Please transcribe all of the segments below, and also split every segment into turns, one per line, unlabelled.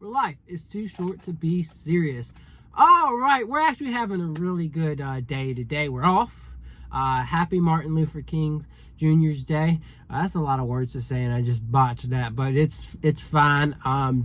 where life is too short to be serious. All right, we're actually having a really good day today. We're off. Happy Martin Luther King Jr.'s Day. That's a lot of words to say, and I just botched that, but it's fine.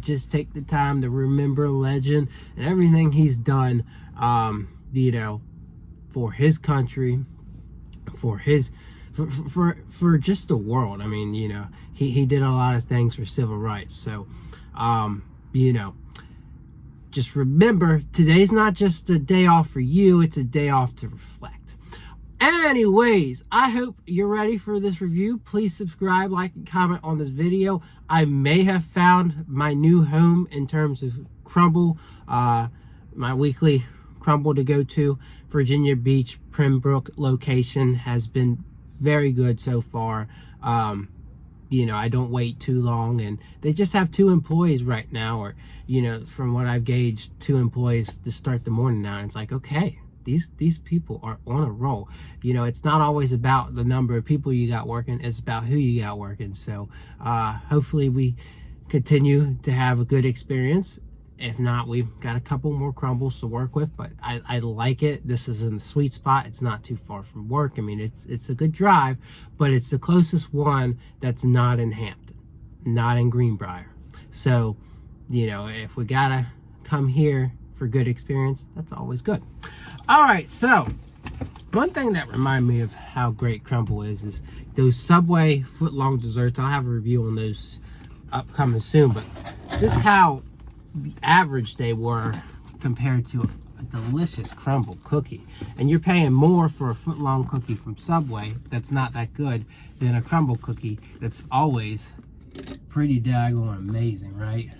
Just take the time to remember legend and everything he's done, you know, for his country, for his, for just the world. I mean, you know, he did a lot of things for civil rights. So, you know, just remember, today's not just a day off for you, it's a day off to reflect. Anyways, I hope you're ready for this review. Please subscribe, like, and comment on this video. I may have found my new home in terms of Crumbl, my weekly Crumbl to go to. Virginia Beach, Pembroke location has been very good so far. You know, I don't wait too long, and they just have 2 employees right now, or, you know, from what I've gauged, 2 employees to start the morning now. And it's like, okay, these people are on a roll. You know, it's not always about the number of people you got working, it's about who you got working. So hopefully we continue to have a good experience. If not, we've got a couple more Crumbls to work with, but I like it. This is in the sweet spot. It's not too far from work. I mean, it's a good drive, but it's the closest one that's not in Hampton, not in Greenbrier. So, you know, if we gotta come here for good experience, that's always good. All right, so one thing that reminded me of how great Crumbl is those Subway foot-long desserts. I'll have a review on those upcoming soon, but just how average they were compared to a delicious Crumbl cookie. And you're paying more for a foot-long cookie from Subway that's not that good than a Crumbl cookie that's always pretty daggone amazing, right?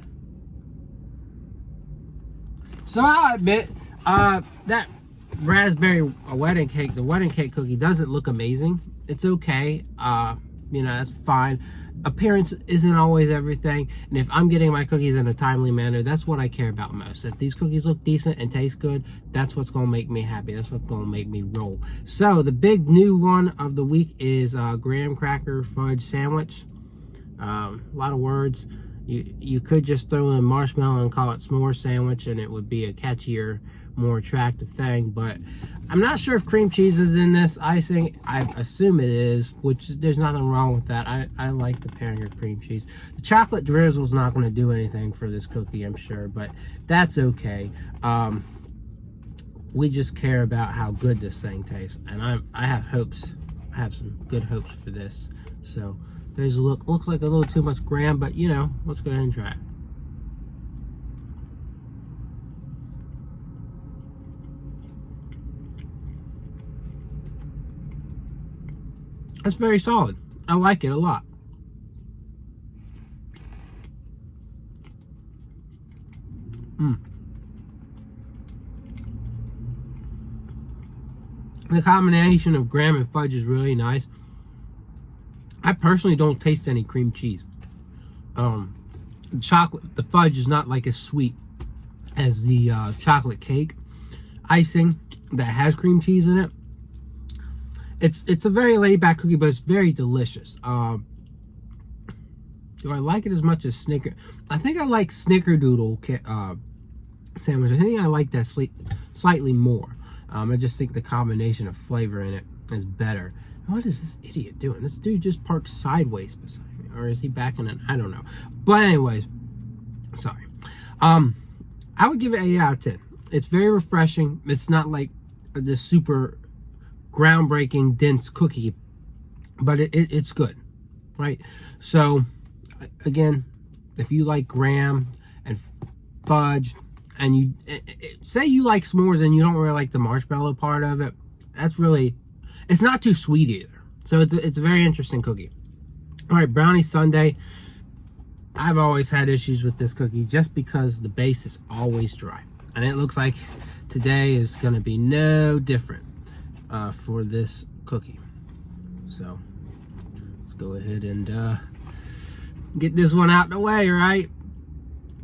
So I'll admit, that raspberry wedding cake, the wedding cake cookie, doesn't look amazing. It's okay. You know, that's fine. Appearance isn't always everything, and if I'm getting my cookies in a timely manner, that's what I care about most. If these cookies look decent and taste good, that's what's gonna make me happy. That's what's gonna make me roll. So the big new one of the week is graham cracker fudge sandwich. A lot of words. You could just throw in marshmallow and call it s'more sandwich, and it would be a catchier, more attractive thing. But I'm not sure if cream cheese is in this icing. I assume it is, which there's nothing wrong with that. I like the pairing of cream cheese. The chocolate drizzle is not going to do anything for this cookie, I'm sure, but that's okay. We just care about how good this thing tastes, and I have hopes. I have some good hopes for this. So there's a looks like a little too much graham, but you know, let's go ahead and try it. That's very solid. I like it a lot. The combination of graham and fudge is really nice. I personally don't taste any cream cheese. The fudge is not like as sweet as the chocolate cake icing that has cream cheese in it. It's a very laid back cookie, but it's very delicious. Do I like it as much as Snicker? I think I like Snickerdoodle sandwich. I think I like that slightly more. I just think the combination of flavor in it is better. What is this idiot doing? This dude just parked sideways beside me, or is he backing in? I don't know. But anyways, sorry. I would give it an 8 out of 10. It's very refreshing. It's not like this super groundbreaking dense cookie, but it's good, right? So again, if you like graham and fudge, and you say you like s'mores and you don't really like the marshmallow part of it, that's really, it's not too sweet either. So it's a very interesting cookie. All right, Brownie Sundae. I've always had issues with this cookie just because the base is always dry, and it looks like today is going to be no different for this cookie. So let's go ahead and get this one out the way, right?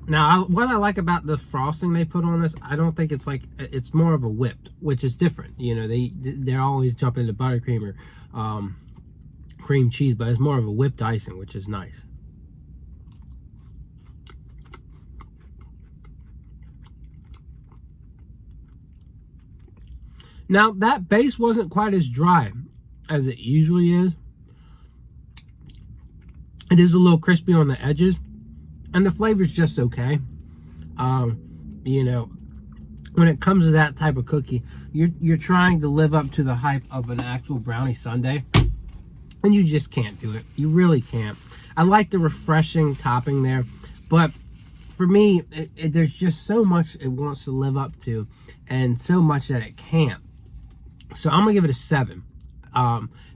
Now, what I like about the frosting they put on this, I don't think it's like, it's more of a whipped, which is different. You know, they're always jumping into buttercream or cream cheese, but it's more of a whipped icing, which is nice. Now, that base wasn't quite as dry as it usually is. It is a little crispy on the edges, and the flavor's just okay. You know, when it comes to that type of cookie, you're trying to live up to the hype of an actual brownie sundae, and you just can't do it. You really can't. I like the refreshing topping there, but for me, there's just so much it wants to live up to, and so much that it can't. So I'm gonna give it a 7.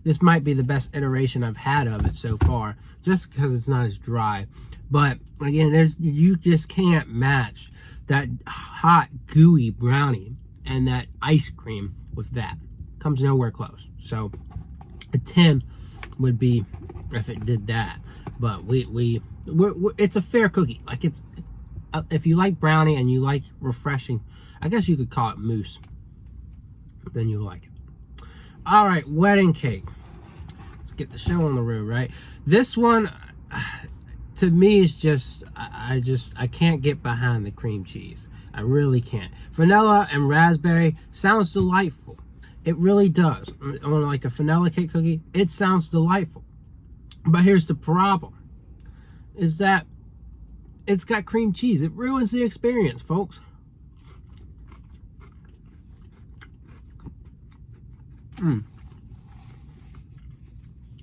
This might be the best iteration I've had of it so far, just because it's not as dry. But again, you just can't match that hot gooey brownie and that ice cream with that. Comes nowhere close. So a 10 would be if it did that. But it's a fair cookie. Like, it's if you like brownie and you like refreshing, I guess you could call it mousse, then you'll like it. All right, wedding cake. Let's get the show on the road, right? This one, to me, is just I can't get behind the cream cheese. I really can't. Vanilla and raspberry sounds delightful. It really does. On like a vanilla cake cookie, it sounds delightful. But here's the problem, is that it's got cream cheese. It ruins the experience, folks.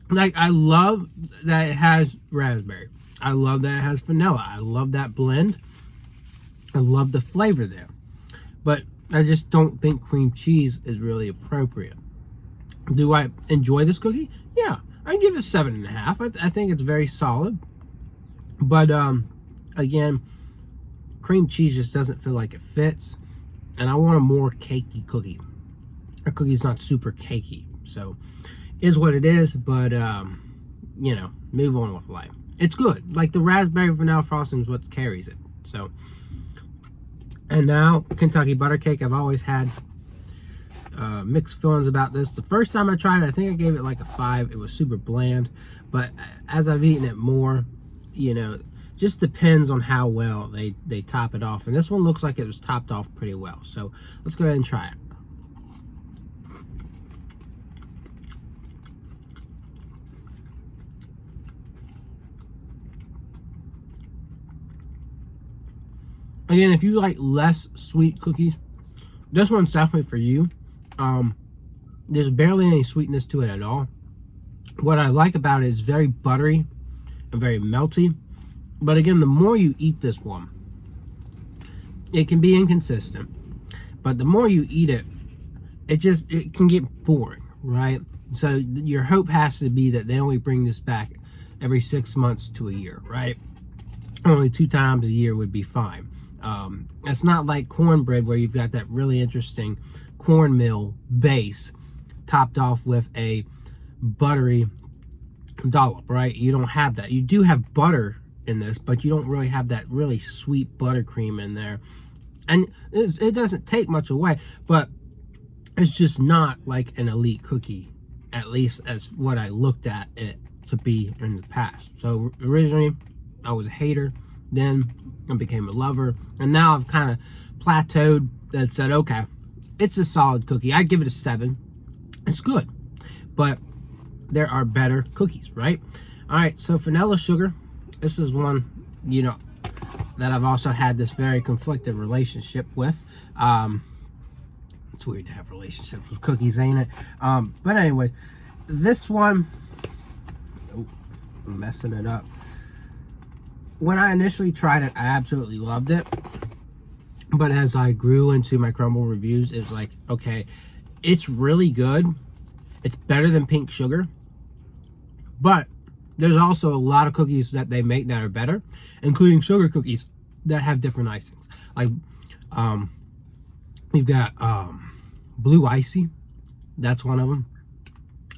Like, I love that it has raspberry. I love that it has vanilla. I love that blend. I love the flavor there. But I just don't think cream cheese is really appropriate. Do I enjoy this cookie? Yeah, I give it 7.5. I think it's very solid. But again, cream cheese just doesn't feel like it fits. And I want a more cakey cookie. A cookie's not super cakey. So, is what it is. But, you know, move on with life. It's good. Like, the raspberry vanilla frosting is what carries it. So, and now Kentucky butter cake. I've always had mixed feelings about this. The first time I tried it, I think I gave it like a 5. It was super bland. But as I've eaten it more, you know, just depends on how well they top it off. And this one looks like it was topped off pretty well. So let's go ahead and try it. Again, if you like less sweet cookies, this one's definitely for you. There's barely any sweetness to it at all. What I like about it is very buttery and very melty. But again, the more you eat this one, it can be inconsistent. But the more you eat it, it can get boring, right? So your hope has to be that they only bring this back every 6 months to a year, right? Only 2 times a year would be fine. It's not like cornbread where you've got that really interesting cornmeal base topped off with a buttery dollop, right? You don't have that. You do have butter in this, but you don't really have that really sweet buttercream in there. And it doesn't take much away, but it's just not like an elite cookie, at least as what I looked at it to be in the past. So originally, I was a hater. Then I became a lover, and now I've kind of plateaued and said, okay, it's a solid cookie. I'd give it a 7. It's good, but there are better cookies, right? All right, so vanilla sugar. This is one, you know, that I've also had this very conflicted relationship with. It's weird to have relationships with cookies, ain't it? But anyway, this one, I'm messing it up. When I initially tried it, I absolutely loved it. But as I grew into my Crumbl reviews, it was like, okay, it's really good. It's better than pink sugar. But there's also a lot of cookies that they make that are better, including sugar cookies that have different icings. Like, we've got blue icy. That's one of them.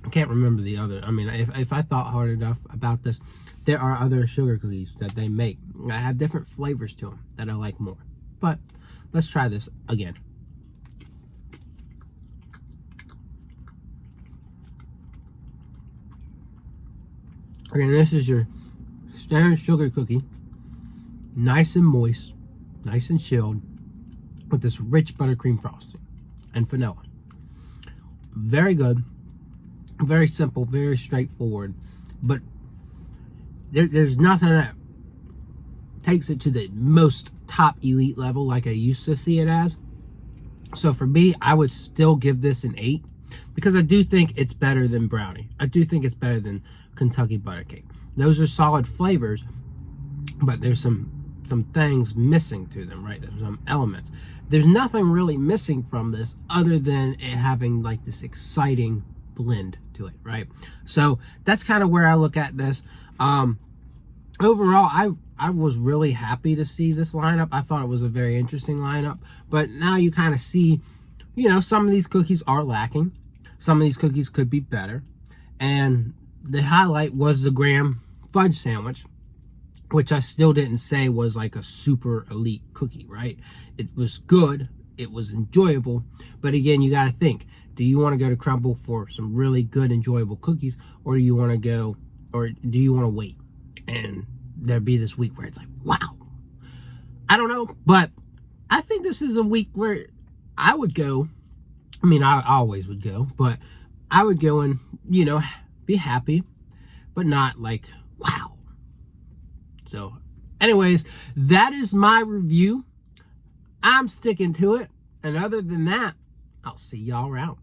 I can't remember the other. I mean, if I thought hard enough about this, there are other sugar cookies that they make. I have different flavors to them that I like more. But let's try this again. Again, this is your standard sugar cookie. Nice and moist, nice and chilled, with this rich buttercream frosting and vanilla. very good, very simple, very straightforward. But there's nothing that takes it to the most top elite level like I used to see it as. So for me, I would still give this an 8 because I do think it's better than brownie. I do think it's better than Kentucky buttercake. Those are solid flavors, but there's some things missing to them, right? There's some elements. There's nothing really missing from this other than it having like this exciting blend to it, right? So that's kind of where I look at this. Overall, I was really happy to see this lineup. I thought it was a very interesting lineup, but now you kind of see, you know, some of these cookies are lacking. Some of these cookies could be better. And the highlight was the graham fudge sandwich, which I still didn't say was like a super elite cookie, right? It was good, it was enjoyable, but again, you got to think, do you want to go to Crumbl for some really good, enjoyable cookies, or do you want to wait and there be this week where it's like, wow? I don't know, but I think this is a week where I would go. I mean, I always would go, but I would go and, you know, be happy, but not like, wow. So anyways, that is my review. I'm sticking to it. And other than that, I'll see y'all around.